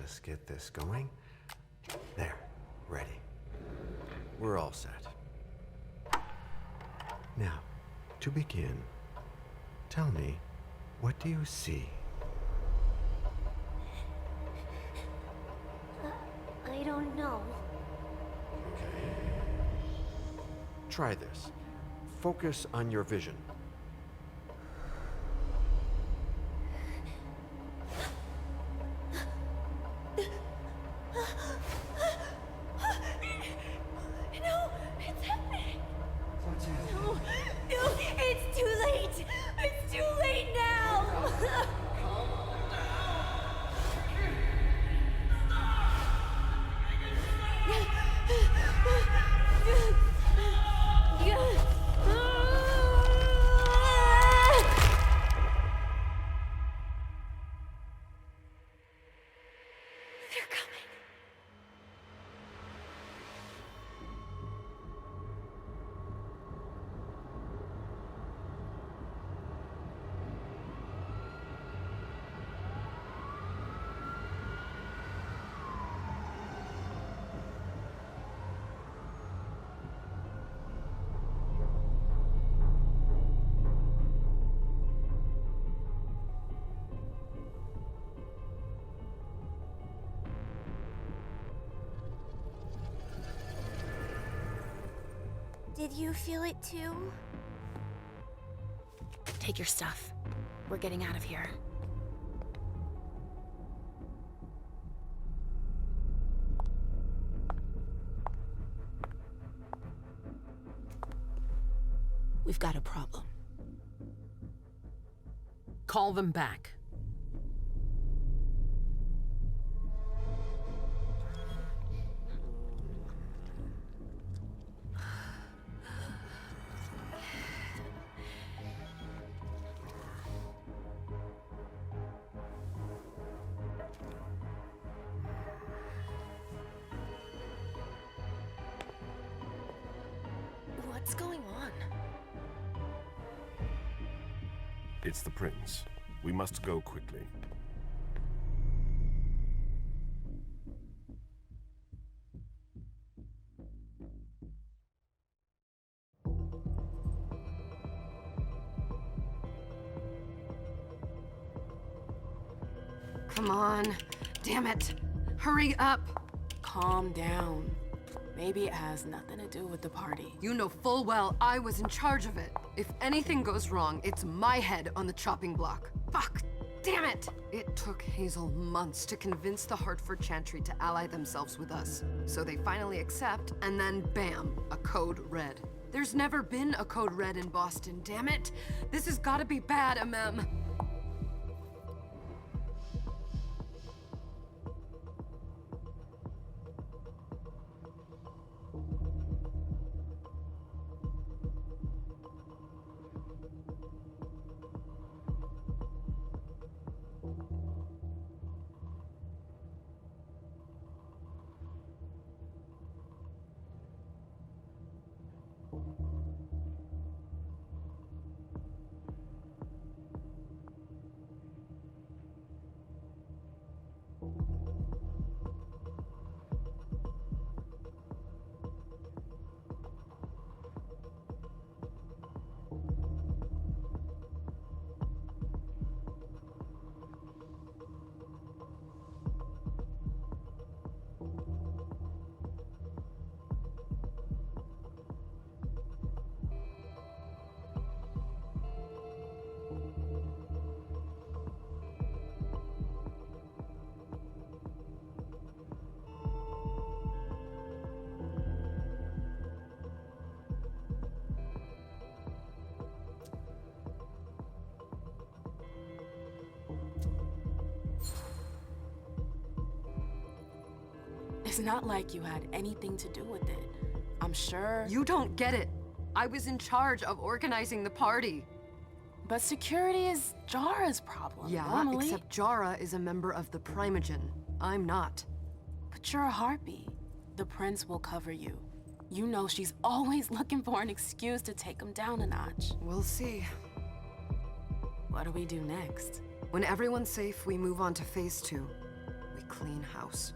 just get this going. There, ready. We're all set. Now, to begin, tell me, what do you see? I don't know. Okay. Try this. Focus on your vision. No, it's happening. What's happening? No, no, it's too late. It's too late now. They're coming. Did you feel it too? Take your stuff. We're getting out of here. We've got a problem. Call them back. What's going on? It's the prince. We must go quickly. Come on. Damn it. Hurry up. Calm down. Maybe it has nothing to do with the party. You know full well I was in charge of it. If anything goes wrong, it's my head on the chopping block. Fuck! Damn it! It took Hazel months to convince the Hartford Chantry to ally themselves with us. So they finally accept, and then bam, a code red. There's never been a code red in Boston, damn it! This has gotta be bad, MM. It's not like you had anything to do with it. I'm sure. You don't get it. I was in charge of organizing the party. But security is Jara's problem. Yeah, normally. except Jara is a member of the Primogen. I'm not. But you're a harpy. The prince will cover you. You know she's always looking for an excuse to take him down a notch. We'll see. What do we do next? When everyone's safe, we move on to phase 2. We clean house.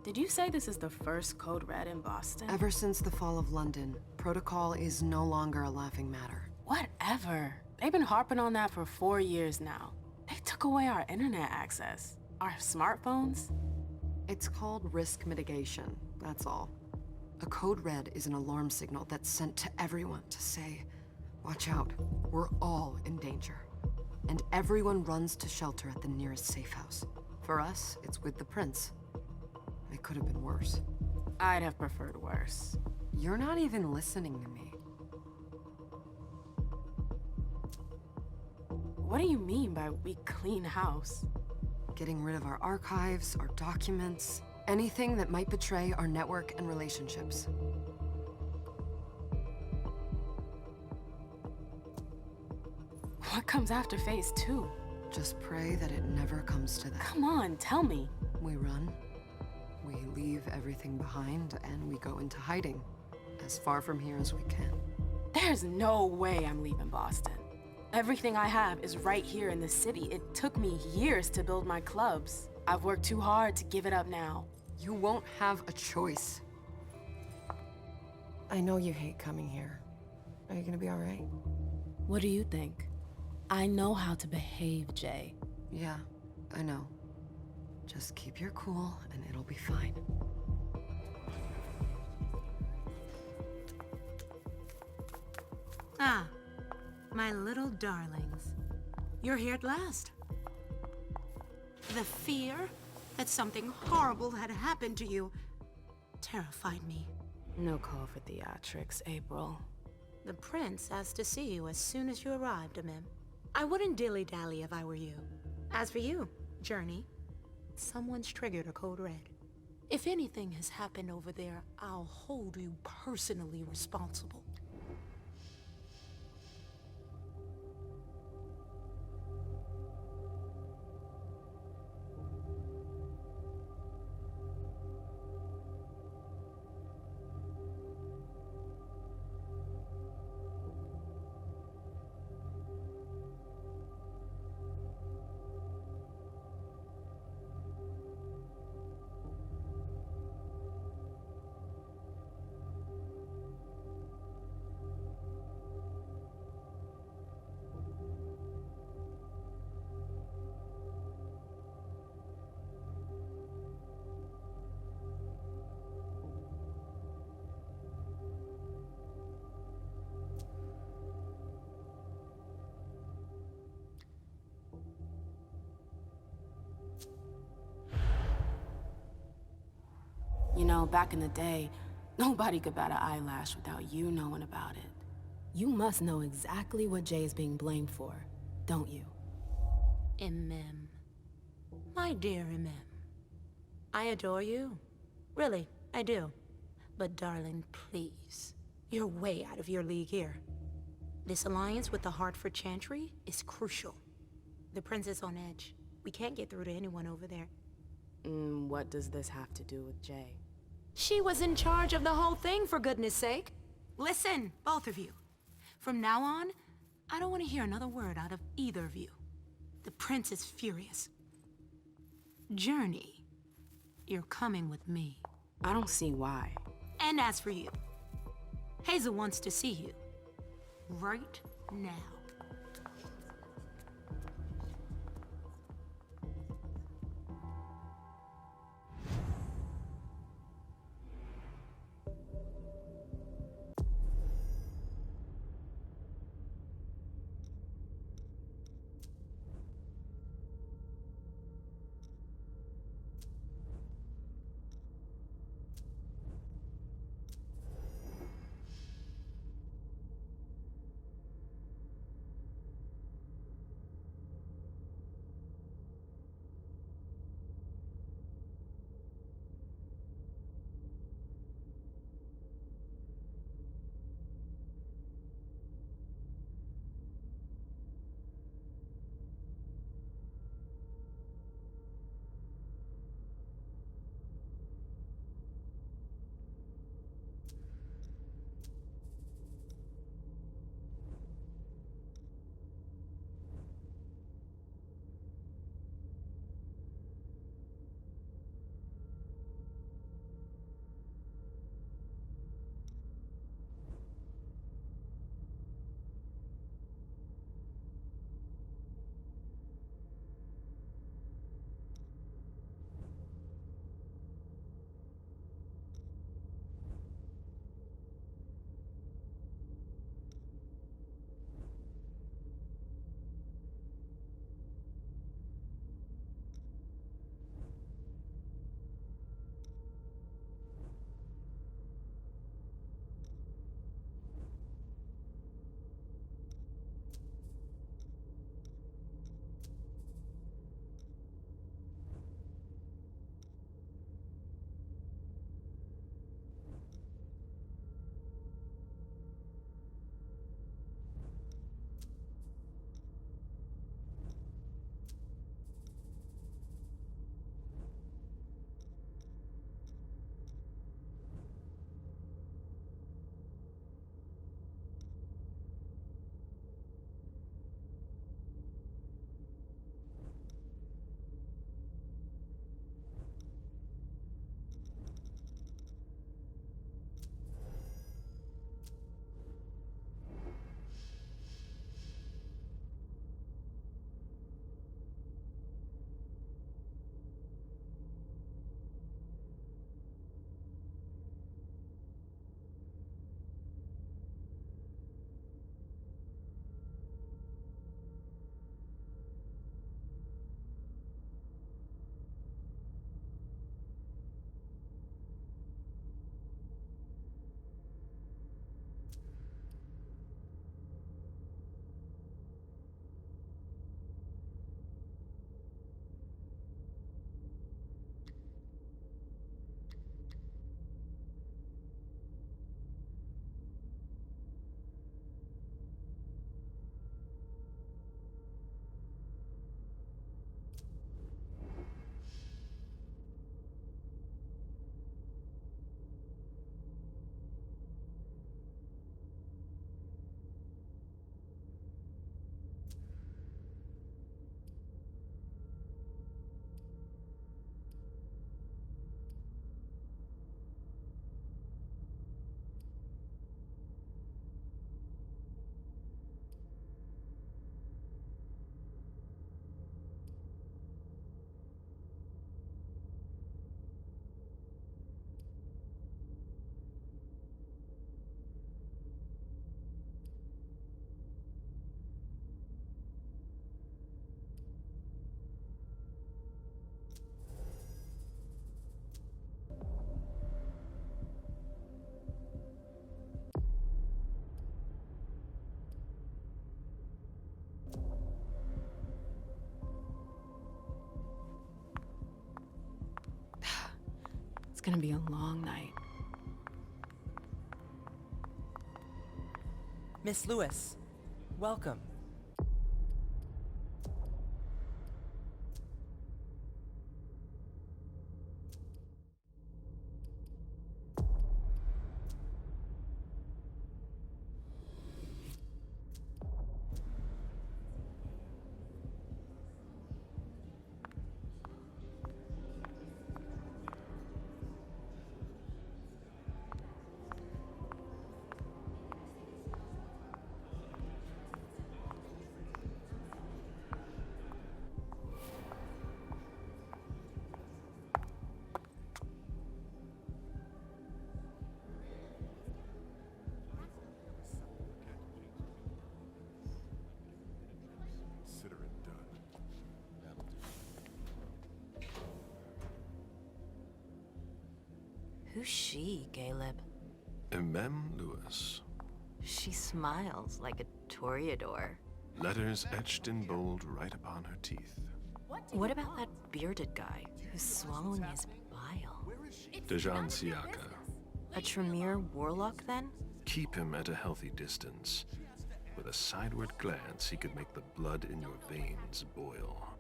Did you say this is the first code red in Boston? Ever since the fall of London, protocol is no longer a laughing matter. Whatever. They've been harping on that for 4 years now. They took away our internet access. Our smartphones. It's called risk mitigation, that's all. A code red is an alarm signal that's sent to everyone to say, watch out, we're all in danger. And everyone runs to shelter at the nearest safe house. For us, it's with the prince. It could have been worse. I'd have preferred worse. You're not even listening to me. What do you mean by we clean house? Getting rid of our archives, our documents, anything that might betray our network and relationships. What comes after phase 2? Just pray that it never comes to that. Come on, tell me. We run. We leave everything behind and we go into hiding, as far from here as we can. There's no way I'm leaving Boston. Everything I have is right here in the city. It took me years to build my clubs. I've worked too hard to give it up now. You won't have a choice. I know you hate coming here. Are you gonna be all right? What do you think? I know how to behave, Jay. Yeah, I know. Just keep your cool and it'll be fine. Ah, my little darlings. You're here at last. The fear that something horrible had happened to you terrified me. No call for theatrics, April. The prince asked to see you as soon as you arrived, Amim. I wouldn't dilly-dally if I were you. As for you, Journey, someone's triggered a code red. If anything has happened over there, I'll hold you personally responsible. You know, back in the day, nobody could bat an eyelash without you knowing about it. You must know exactly what Jay is being blamed for, don't you? Amim. My dear Amim. I adore you. Really, I do. But darling, please. You're way out of your league here. This alliance with the Hartford Chantry is crucial. The prince is on edge. We can't get through to anyone over there. What does this have to do with Jay? She was in charge of the whole thing, for goodness sake. Listen, both of you. From now on, I don't want to hear another word out of either of you. The prince is furious. Journey, you're coming with me. I don't see why. And as for you, Hazel wants to see you. Right now. gonna be a long night. Miss Lewis, welcome. Consider it done. Who's she, Caleb? Mem Lewis. She smiles like a toreador. Letters etched in bold right upon her teeth. What about that bearded guy who's swallowing his bile? Dejan Siaka. A Tremere warlock, then? Keep him at a healthy distance. With a sideward glance, he could make the blood in your veins boil.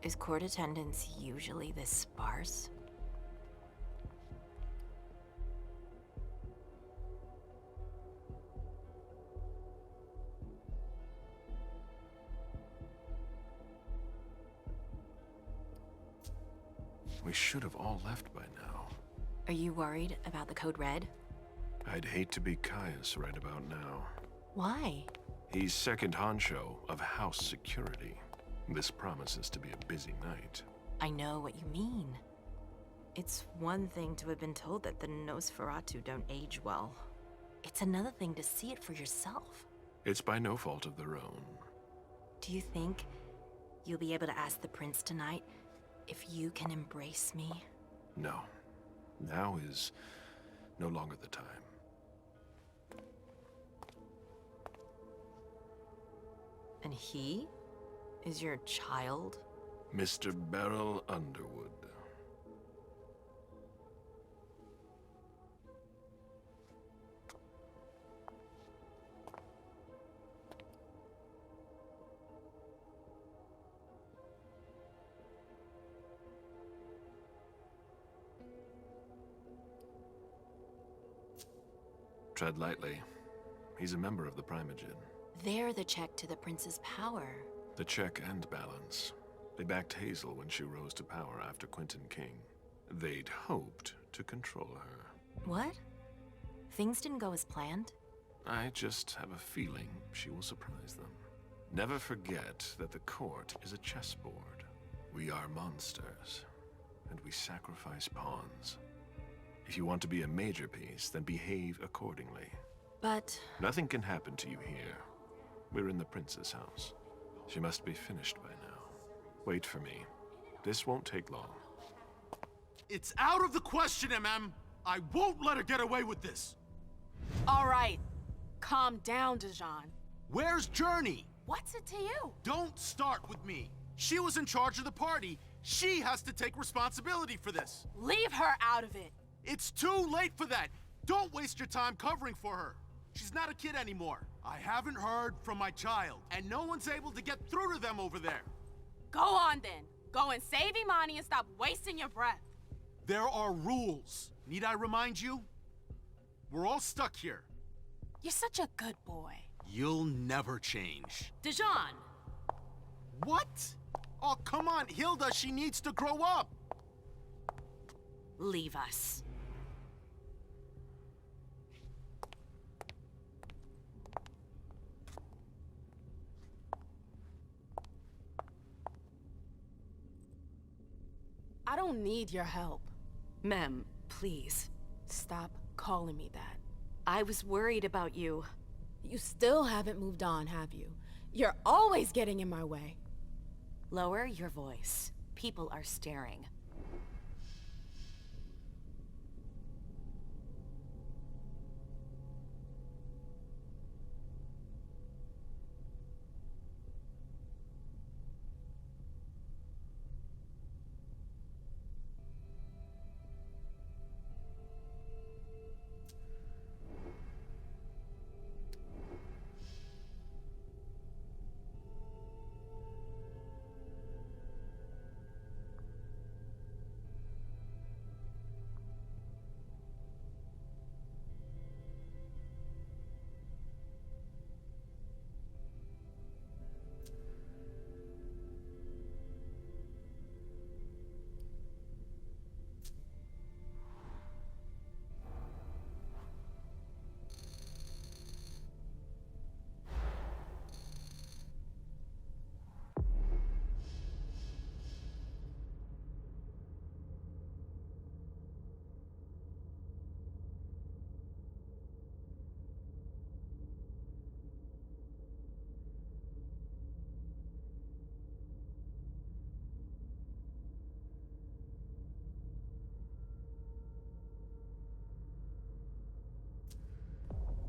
Is court attendance usually this sparse? We should have all left by now. Are you worried about the Code Red? I'd hate to be Caius right about now. Why? He's second honcho of house security. This promises to be a busy night. I know what you mean. It's one thing to have been told that the Nosferatu don't age well. It's another thing to see it for yourself. It's by no fault of their own. Do you think you'll be able to ask the prince tonight if you can embrace me? No. Now is no longer the time. And he is your child? Mr. Beryl Underwood. Tread lightly. He's a member of the Primogen. They're the check to the prince's power. The check and balance. They backed Hazel when she rose to power after Quentin King. They'd hoped to control her. What? Things didn't go as planned? I just have a feeling she will surprise them. Never forget that the court is a chessboard. We are monsters, and we sacrifice pawns. If you want to be a major piece, then behave accordingly. But Nothing can happen to you here. We're in the prince's house. She must be finished by now. Wait for me. This won't take long. It's out of the question, MM. I won't let her get away with this. All right, calm down, Dejan. Where's Journey? What's it to you? Don't start with me. She was in charge of the party. She has to take responsibility for this. Leave her out of it. It's too late for that. Don't waste your time covering for her. She's not a kid anymore. I haven't heard from my child, and no one's able to get through to them over there. Go on then. Go and save Imani and stop wasting your breath. There are rules. Need I remind you? We're all stuck here. You're such a good boy. You'll never change. Dejan! What? Oh, come on, Hilda, she needs to grow up. leave us. I don't need your help. Mem, please. Stop calling me that. I was worried about you. You still haven't moved on, have you? You're always getting in my way. Lower your voice. People are staring.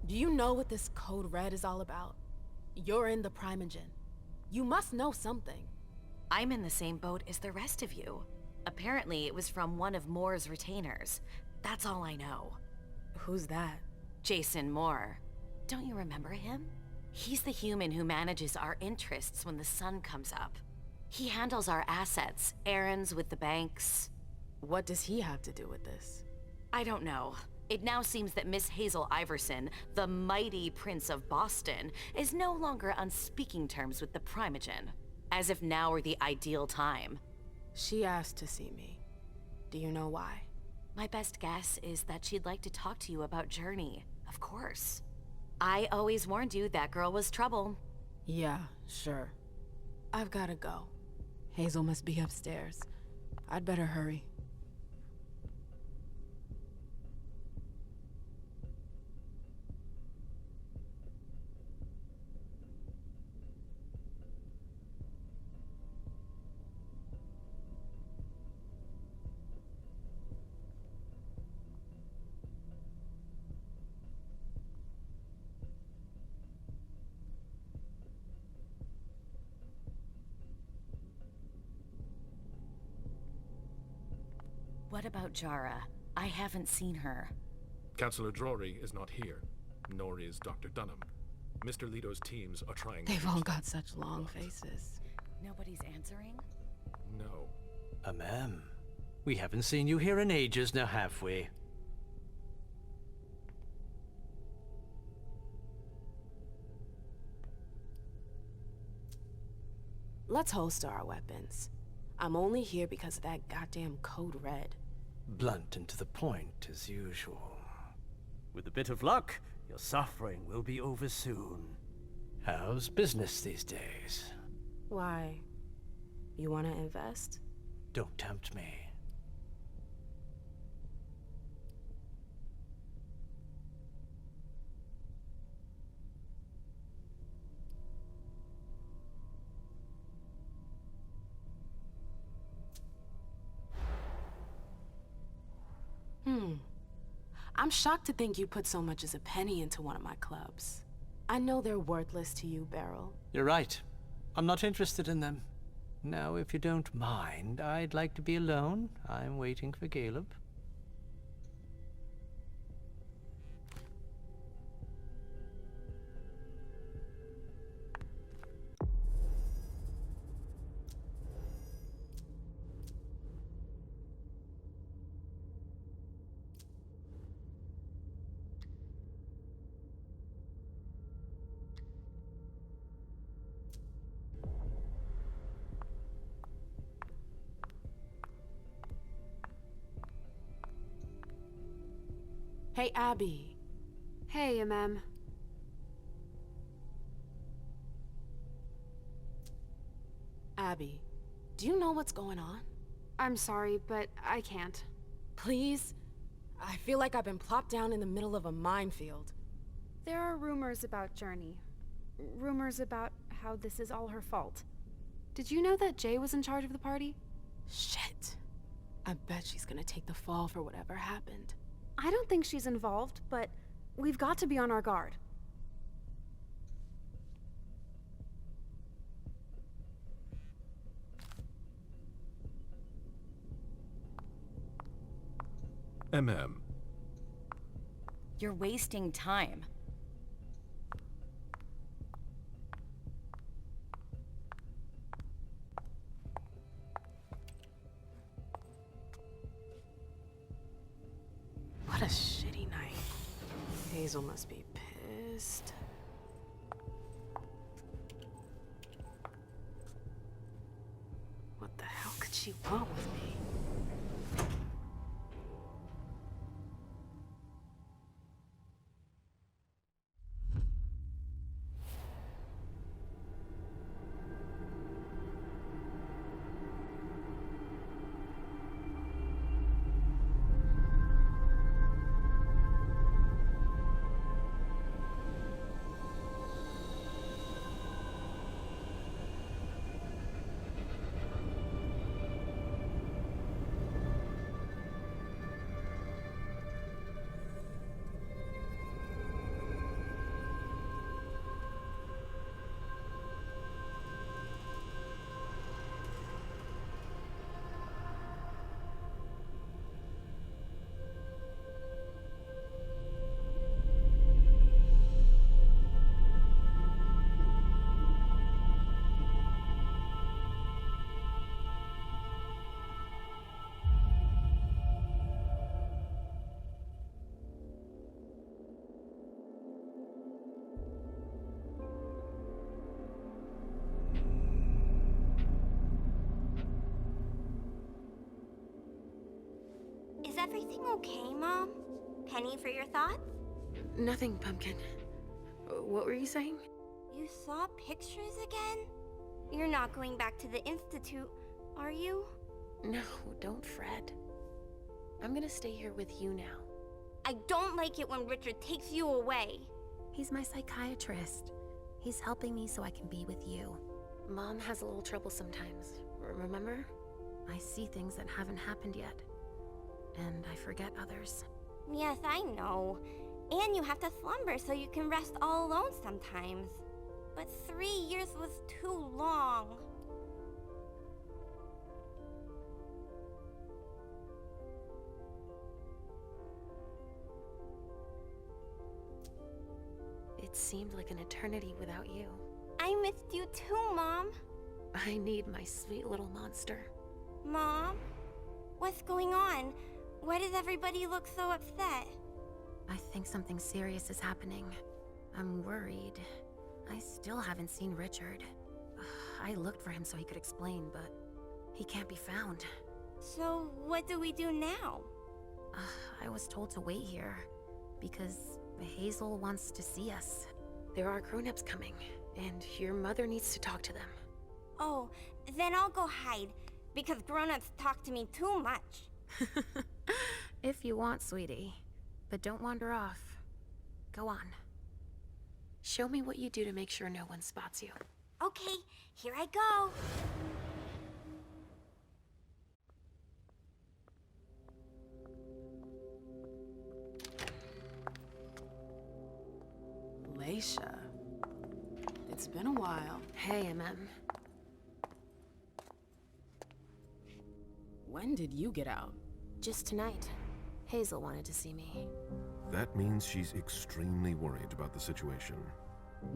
Do you know what this code red is all about? You're in the Primogen. You must know something. I'm in the same boat as the rest of you. Apparently, it was from one of Moore's retainers. That's all I know. Who's that? Jason Moore. Don't you remember him? He's the human who manages our interests when the sun comes up. He handles our assets, errands with the banks. What does he have to do with this? I don't know. It now seems that Miss Hazel Iverson, the mighty Prince of Boston, is no longer on speaking terms with the Primogen. As if now were the ideal time. She asked to see me. Do you know why? My best guess is that she'd like to talk to you about Journey, of course. I always warned you that girl was trouble. Yeah, sure. I've gotta go. Hazel must be upstairs. I'd better hurry. What about Jara? I haven't seen her. Councillor Drury is not here, nor is Dr. Dunham. Mr. Leto's teams are trying to... They've all got such long faces. Nobody's answering? No. Ma'am, we haven't seen you here in ages now, have we? Let's holster our weapons. I'm only here because of that goddamn code red. Blunt and to the point, as usual. With a bit of luck, your suffering will be over soon. How's business these days? Why? You want to invest? Don't tempt me. I'm shocked to think you put so much as a penny into one of my clubs. I know they're worthless to you, Beryl. You're right. I'm not interested in them. Now, if you don't mind, I'd like to be alone. I'm waiting for Caleb. Hey, Abby. Hey, MM. Abby, do you know what's going on? I'm sorry, but I can't. Please? I feel like I've been plopped down in the middle of a minefield. There are rumors about Journey. Rumors about how this is all her fault. Did you know that Jay was in charge of the party? Shit. I bet she's gonna take the fall for whatever happened. I don't think she's involved, but we've got to be on our guard. MM. You're wasting time. What a shitty night. Hazel must be pissed. What the hell could she want with me? everything okay, Mom? Penny for your thoughts? Nothing, Pumpkin. What were you saying? You saw pictures again? You're not going back to the Institute, are you? No, don't fret. I'm gonna stay here with you now. I don't like it when Richard takes you away. He's my psychiatrist. He's helping me so I can be with you. Mom has a little trouble sometimes, remember? I see things that haven't happened yet. And I forget others. Yes, I know. And you have to slumber so you can rest all alone sometimes. But 3 years was too long. It seemed like an eternity without you. I missed you too, Mom. I need my sweet little monster. Mom? What's going on? Why does everybody look so upset? I think something serious is happening. I'm worried. I still haven't seen Richard. I looked for him so he could explain, but he can't be found. So, what do we do now? I was told to wait here, because Hazel wants to see us. There are grown-ups coming, and your mother needs to talk to them. Oh, then I'll go hide, because grown-ups talk to me too much. If you want, sweetie. But don't wander off. Go on. Show me what you do to make sure no one spots you. Okay, here I go. Leisha. It's been a while. Hey, MM. When did you get out? Just tonight. Hazel wanted to see me. That means she's extremely worried about the situation.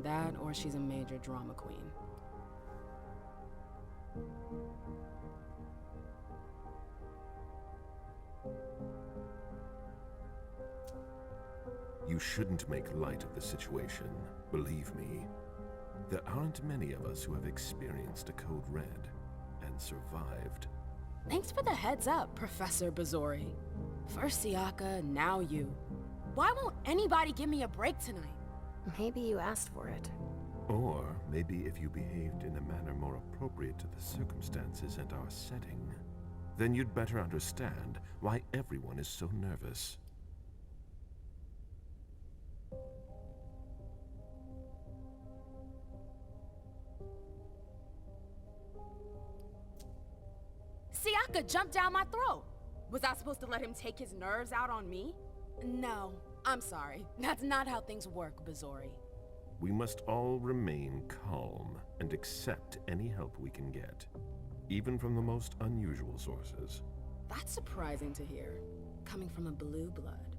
That, or she's a major drama queen. You shouldn't make light of the situation, believe me. There aren't many of us who have experienced a code red and survived. Thanks for the heads up, Professor Bazori. First Siaka, now you. Why won't anybody give me a break tonight? Maybe you asked for it. Or maybe if you behaved in a manner more appropriate to the circumstances and our setting, then you'd better understand why everyone is so nervous. Siaka jumped down my throat. Was I supposed to let him take his nerves out on me? No, I'm sorry. That's not how things work, Bazori. We must all remain calm and accept any help we can get, even from the most unusual sources. That's surprising to hear, coming from a blue blood.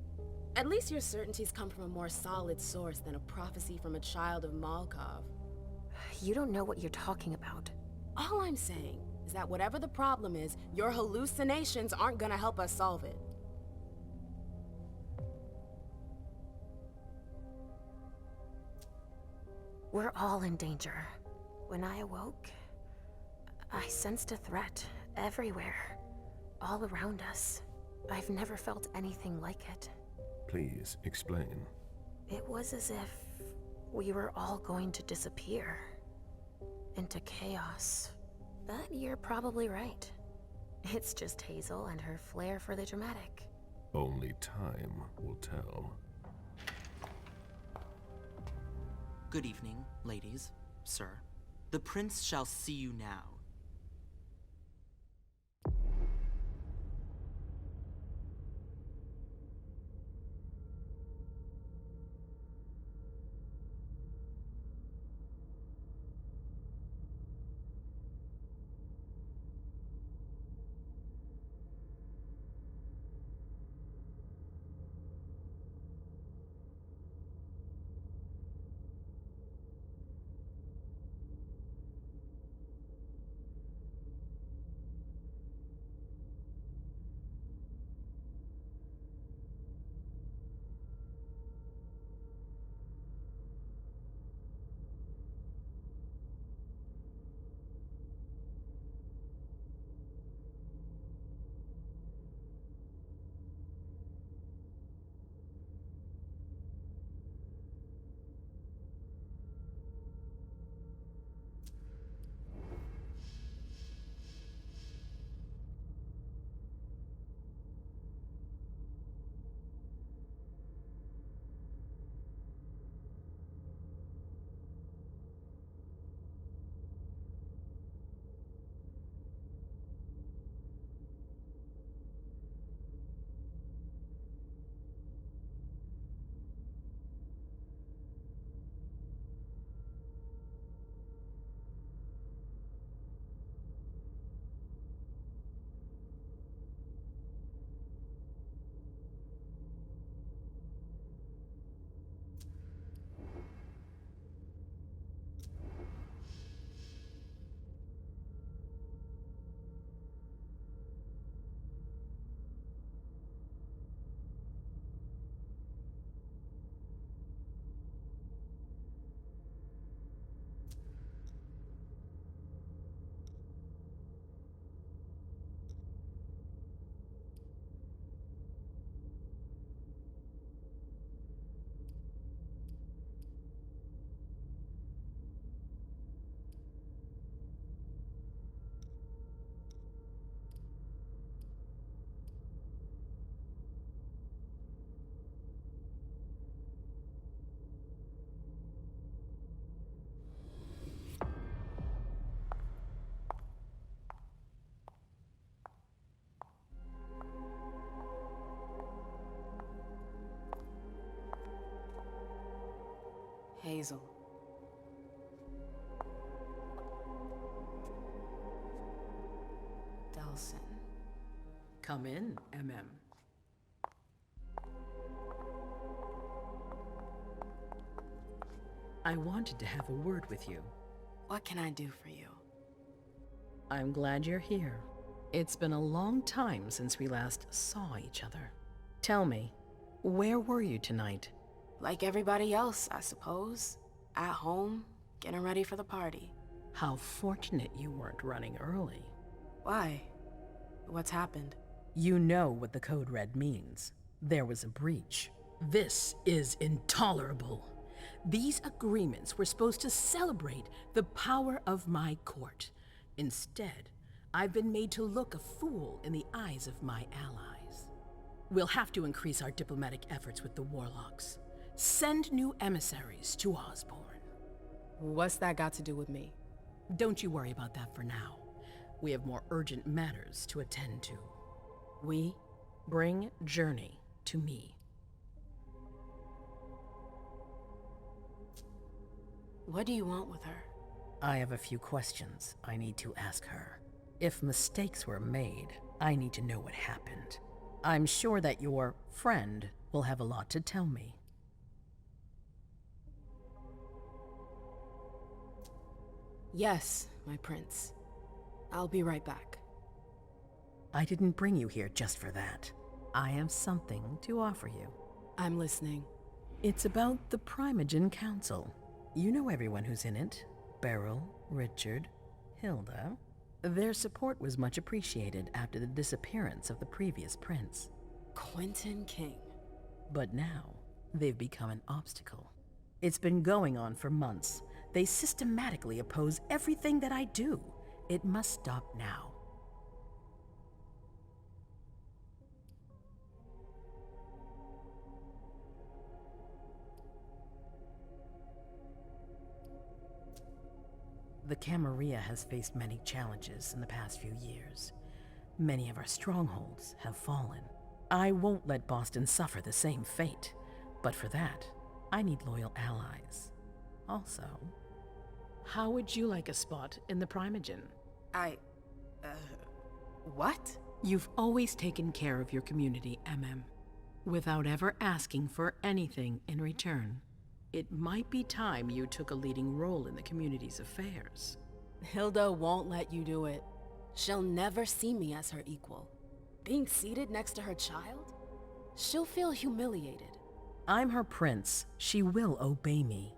At least your certainties come from a more solid source than a prophecy from a child of Malkov. You don't know what you're talking about. All I'm saying is that whatever the problem is, your hallucinations aren't gonna help us solve it. We're all in danger. When I awoke, I sensed a threat everywhere, all around us. I've never felt anything like it. Please, explain. It was as if we were all going to disappear into chaos. But you're probably right. It's just Hazel and her flair for the dramatic. Only time will tell. Good evening, ladies, sir. The prince shall see you now. Hazel. Delson. Come in, MM. I wanted to have a word with you. What can I do for you? I'm glad you're here. It's been a long time since we last saw each other. Tell me, where were you tonight? Like everybody else, I suppose. At home, getting ready for the party. How fortunate you weren't running early. Why? What's happened? You know what the code red means. There was a breach. This is intolerable. These agreements were supposed to celebrate the power of my court. Instead, I've been made to look a fool in the eyes of my allies. We'll have to increase our diplomatic efforts with the warlocks. Send new emissaries to Osborne. What's that got to do with me? Don't you worry about that for now. We have more urgent matters to attend to. We bring Journey to me. What do you want with her? I have a few questions I need to ask her. If mistakes were made, I need to know what happened. I'm sure that your friend will have a lot to tell me. Yes, my prince. I'll be right back. I didn't bring you here just for that. I have something to offer you. I'm listening. It's about the Primogen Council. You know everyone who's in it. Beryl, Richard, Hilda. Their support was much appreciated after the disappearance of the previous prince. Quentin King. But now, they've become an obstacle. It's been going on for months. They systematically oppose everything that I do. It must stop now. The Camarilla has faced many challenges in the past few years. Many of our strongholds have fallen. I won't let Boston suffer the same fate, but for that, I need loyal allies. Also, how would you like a spot in the Primogen? What? You've always taken care of your community, MM, without ever asking for anything in return. It might be time you took a leading role in the community's affairs. Hilda won't let you do it. She'll never see me as her equal. Being seated next to her child? She'll feel humiliated. I'm her prince. She will obey me.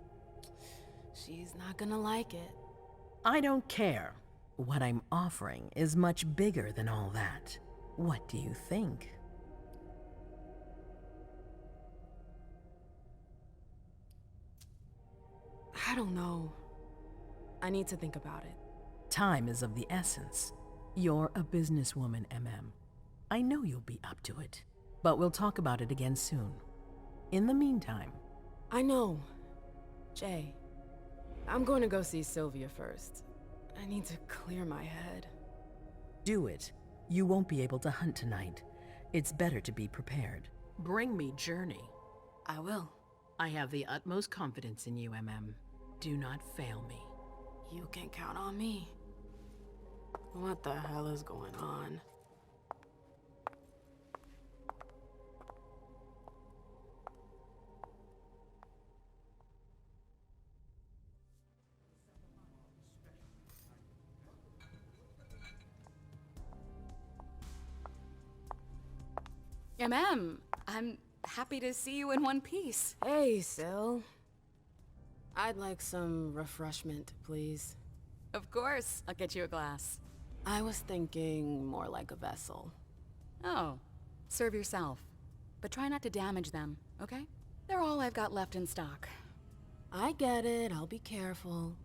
She's not gonna like it. I don't care. What I'm offering is much bigger than all that. What do you think? I don't know. I need to think about it. Time is of the essence. You're a businesswoman, MM. I know you'll be up to it. But we'll talk about it again soon. In the meantime... I know. Jay, I'm going to go see Sylvia first. I need to clear my head. Do it. You won't be able to hunt tonight. It's better to be prepared. Bring me Journey. I will. I have the utmost confidence in you, MM. Do not fail me. You can count on me. What the hell is going on? I'm happy to see you in one piece. Hey, Syl. I'd like some refreshment, please. Of course, I'll get you a glass. I was thinking more like a vessel. Oh, serve yourself. But try not to damage them, okay? They're all I've got left in stock. I get it, I'll be careful.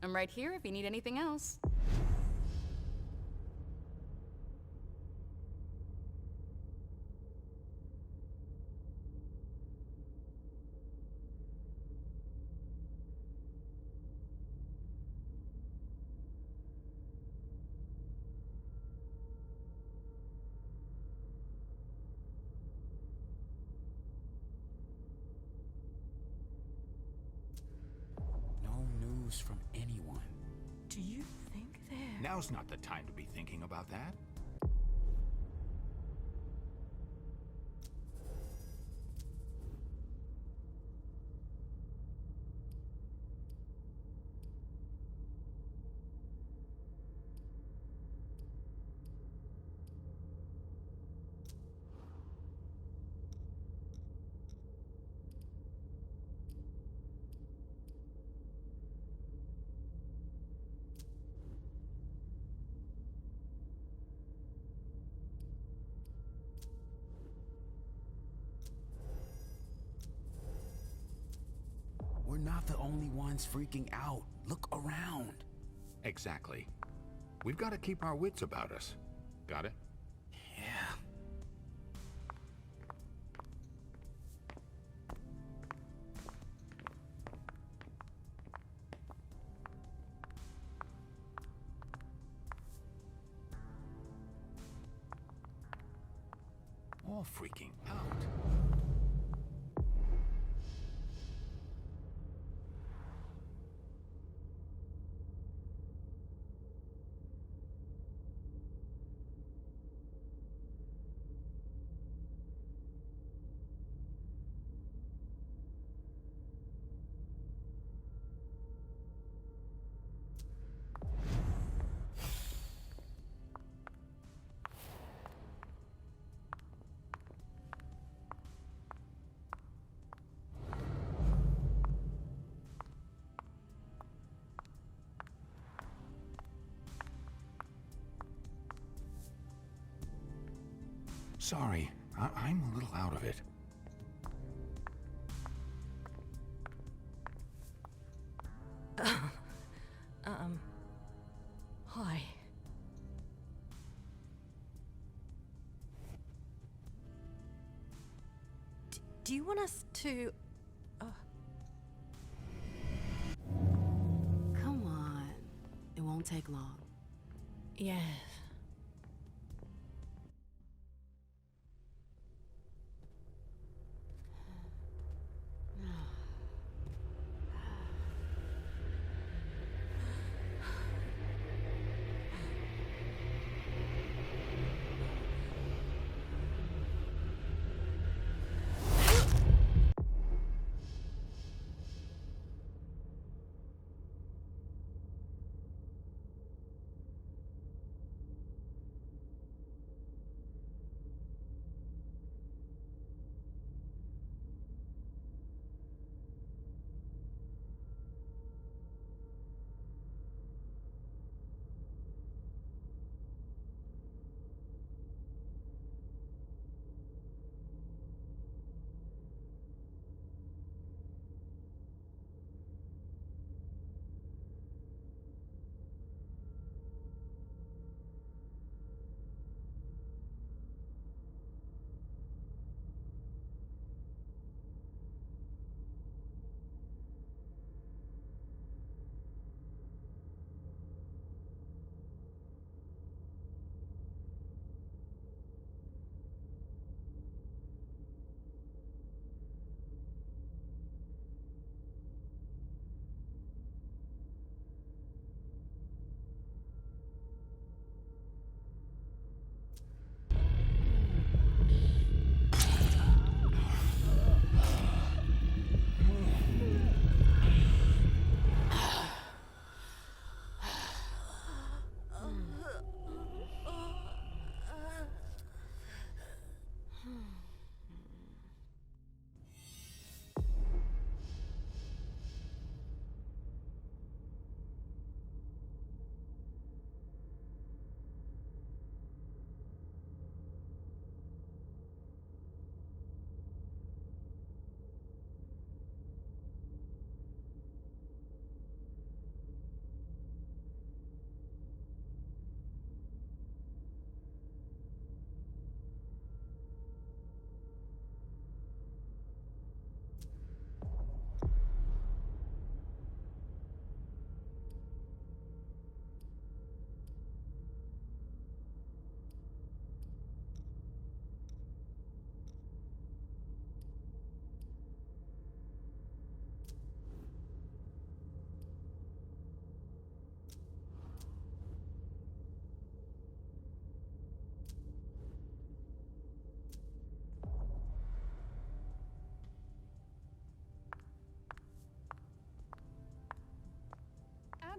I'm right here if you need anything else. news from anyone. Do you think they're... Now's not the time to be thinking about that. We're not the only ones freaking out. Look around. Exactly. We've got to keep our wits about us. Got it? Yeah. All freaking out. Sorry, I'm a little out of it. Hi. Do you want us to... Come on. It won't take long. Yes.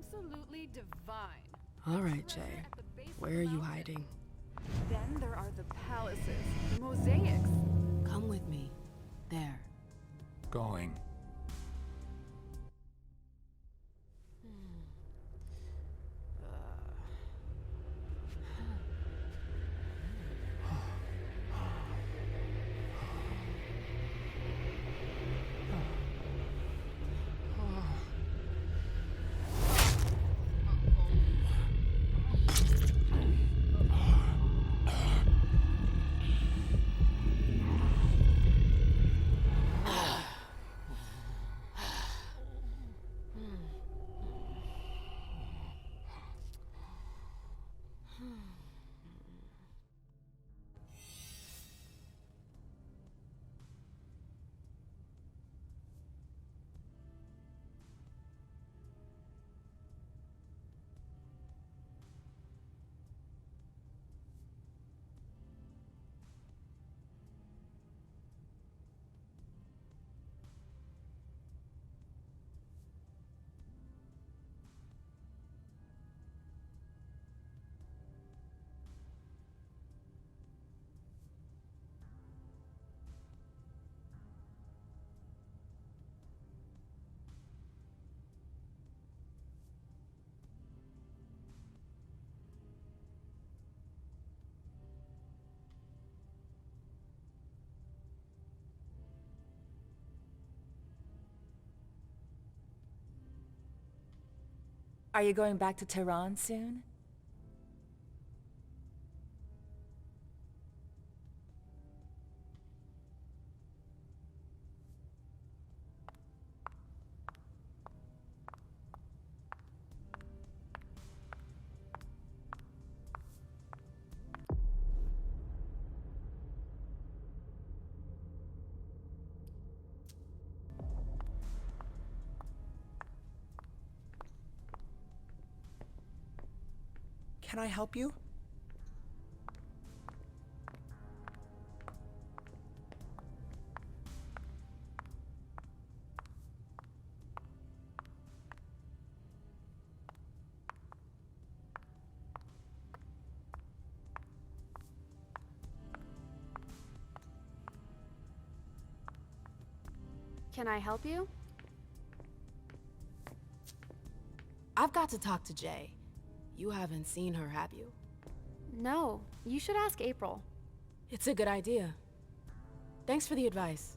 absolutely divine. All right, Jay. Where are you hiding? Then there are the palaces, the mosaics. Come with me. There. Going. Are you going back to Tehran soon? Can I help you? Can I help you? I've got to talk to Jay. You haven't seen her, have you? No, you should ask April. It's a good idea. Thanks for the advice.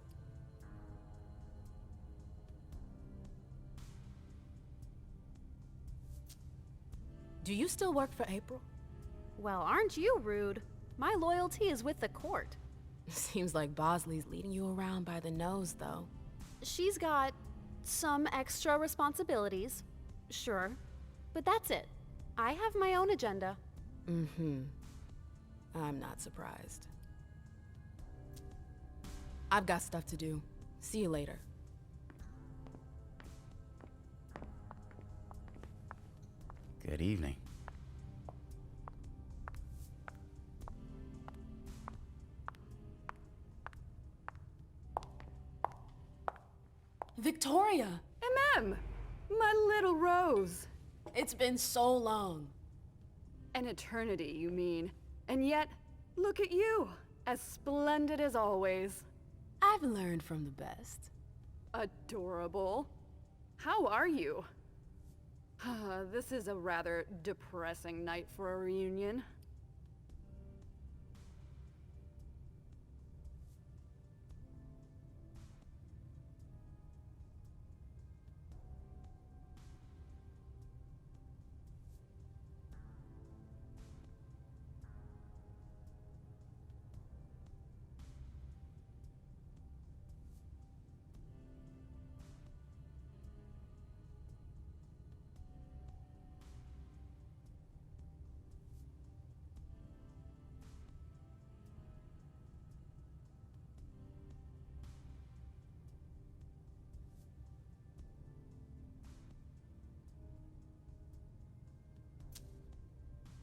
Do you still work for April? Well, aren't you rude? My loyalty is with the court. Seems like Bosley's leading you around by the nose, though. She's got some extra responsibilities, sure, but that's it. I have my own agenda. Mm-hmm. I'm not surprised. I've got stuff to do. See you later. Good evening. Victoria! My little rose. It's been so long. An eternity, you mean. And yet, look at you, as splendid as always. I've learned from the best. Adorable. How are you? This is a rather depressing night for a reunion.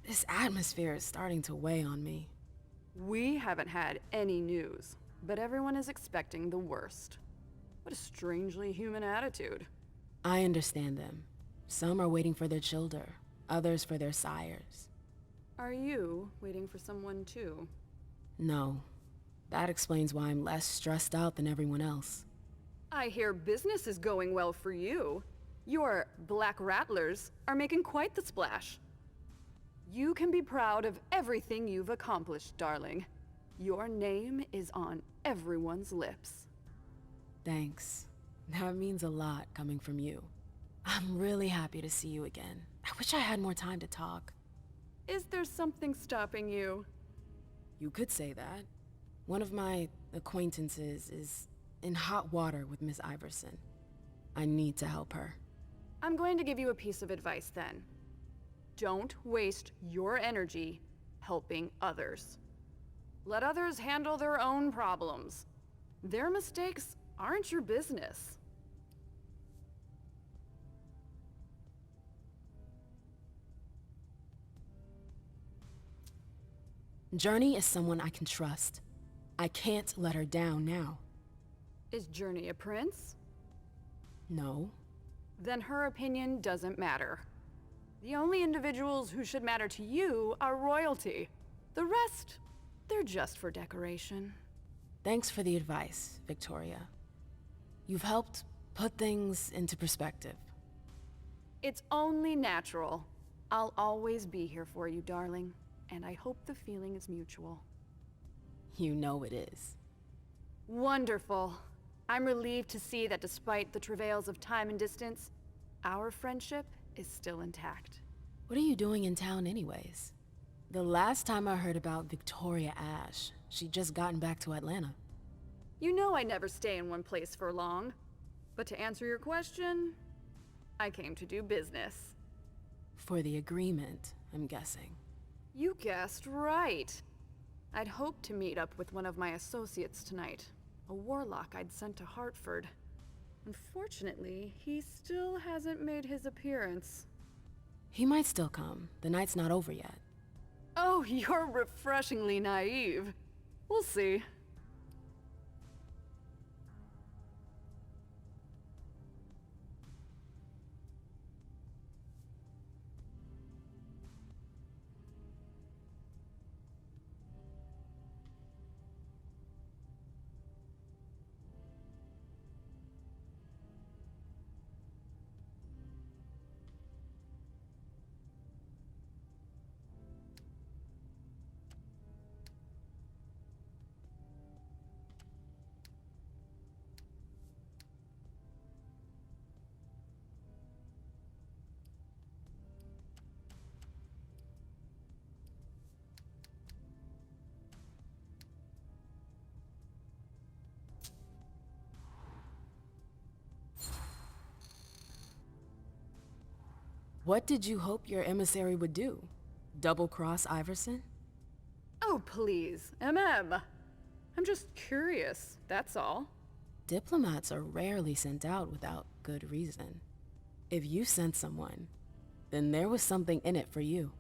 This atmosphere is starting to weigh on me. We haven't had any news, but everyone is expecting the worst. What a strangely human attitude. I understand them. Some are waiting for their children, others for their sires. Are you waiting for someone too? No. That explains why I'm less stressed out than everyone else. I hear business is going well for you. Your Black Rattlers are making quite the splash. You can be proud of everything you've accomplished, darling. Your name is on everyone's lips. Thanks. That means a lot coming from you. I'm really happy to see you again. I wish I had more time to talk. Is there something stopping you? You could say that. One of my acquaintances is in hot water with Miss Iverson. I need to help her. I'm going to give you a piece of advice then. Don't waste your energy helping others. Let others handle their own problems. Their mistakes aren't your business. Journey is someone I can trust. I can't let her down now. Is Journey a prince? No. Then her opinion doesn't matter. The only individuals who should matter to you are royalty. The rest, they're just for decoration. Thanks for the advice, Victoria. You've helped put things into perspective. It's only natural. I'll always be here for you, darling. And I hope the feeling is mutual. You know it is. Wonderful. I'm relieved to see that despite the travails of time and distance, our friendship is still intact. What are you doing in town anyways? The last time I heard about Victoria Ash, she'd just gotten back to Atlanta. You know I never stay in one place for long. But to answer your question, I came to do business. For the agreement, I'm guessing. You guessed right. I'd hoped to meet up with one of my associates tonight, a warlock I'd sent to Hartford. Unfortunately, he still hasn't made his appearance. He might still come. The night's not over yet. Oh, you're refreshingly naive. We'll see. What did you hope your emissary would do? Double-cross Iverson? Oh, please, MM. I'm just curious, that's all. Diplomats are rarely sent out without good reason. If you sent someone, then there was something in it for you.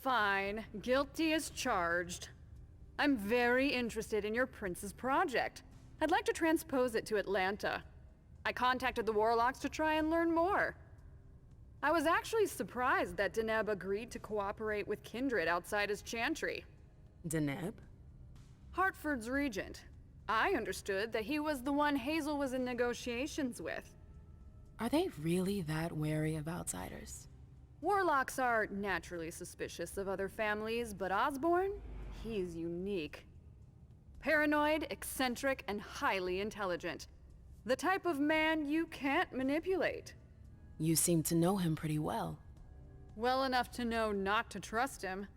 Fine, guilty as charged. I'm very interested in your prince's project. I'd like to transpose it to Atlanta. I contacted the warlocks to try and learn more. I was actually surprised that Deneb agreed to cooperate with Kindred outside his chantry. Deneb? Hartford's regent. I understood that he was the one Hazel was in negotiations with. Are they really that wary of outsiders? Warlocks are naturally suspicious of other families, but Osborne? He's unique. Paranoid, eccentric, and highly intelligent. The type of man you can't manipulate. You seem to know him pretty well. Well enough to know not to trust him.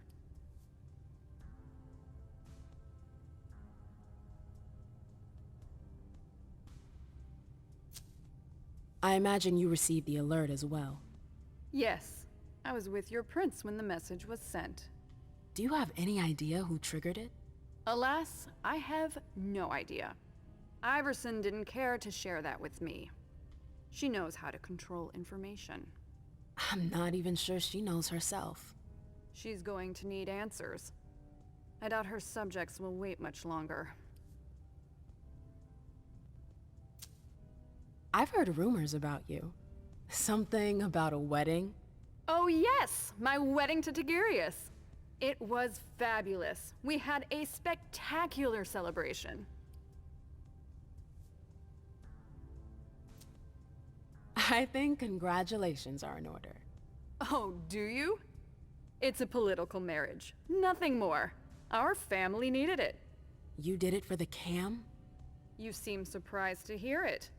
I imagine you received the alert as well. Yes, I was with your prince when the message was sent. Do you have any idea who triggered it? Alas, I have no idea. Iverson didn't care to share that with me. She knows how to control information. I'm not even sure she knows herself. She's going to need answers. I doubt her subjects will wait much longer. I've heard rumors about you. Something about a wedding? Oh yes, my wedding to Tigurius. It was fabulous. We had a spectacular celebration. I think congratulations are in order. Oh, do you? It's a political marriage. Nothing more. Our family needed it. You did it for the cam? You seem surprised to hear it.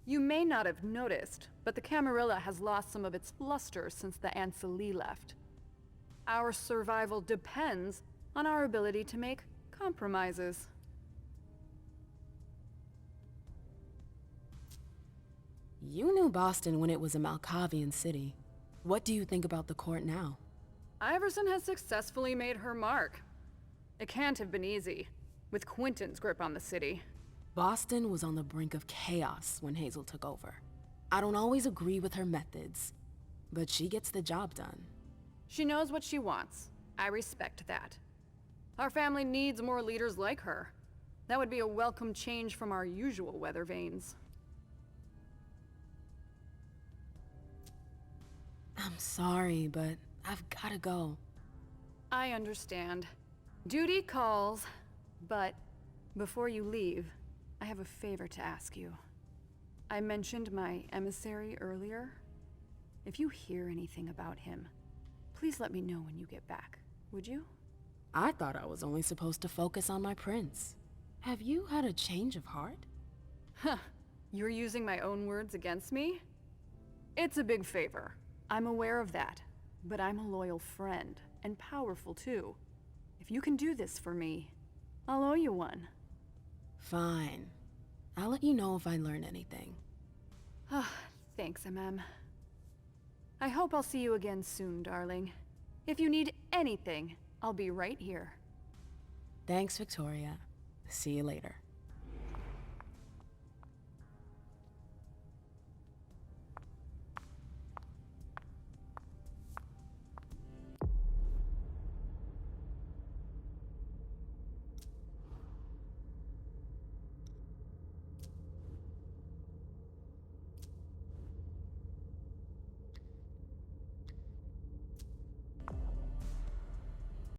You may not have noticed, but the Camarilla has lost some of its luster since the Ancili left. Our survival depends on our ability to make compromises. You knew Boston when it was a Malkavian city. What do you think about the court now? Iverson has successfully made her mark. It can't have been easy, with Quentin's grip on the city. Boston was on the brink of chaos when Hazel took over. I don't always agree with her methods, but she gets the job done. She knows what she wants. I respect that. Our family needs more leaders like her. That would be a welcome change from our usual weather vanes. I'm sorry, but I've gotta go. I understand. Duty calls, but before you leave, I have a favor to ask you. I mentioned my emissary earlier. If you hear anything about him, please let me know when you get back, would you? I thought I was only supposed to focus on my prince. Have you had a change of heart? Huh. You're using my own words against me? It's a big favor. I'm aware of that. But I'm a loyal friend, and powerful too. If you can do this for me, I'll owe you one. Fine. I'll let you know if I learn anything. Thanks, MM. I hope I'll see you again soon, darling. If you need anything, I'll be right here. Thanks, Victoria. See you later.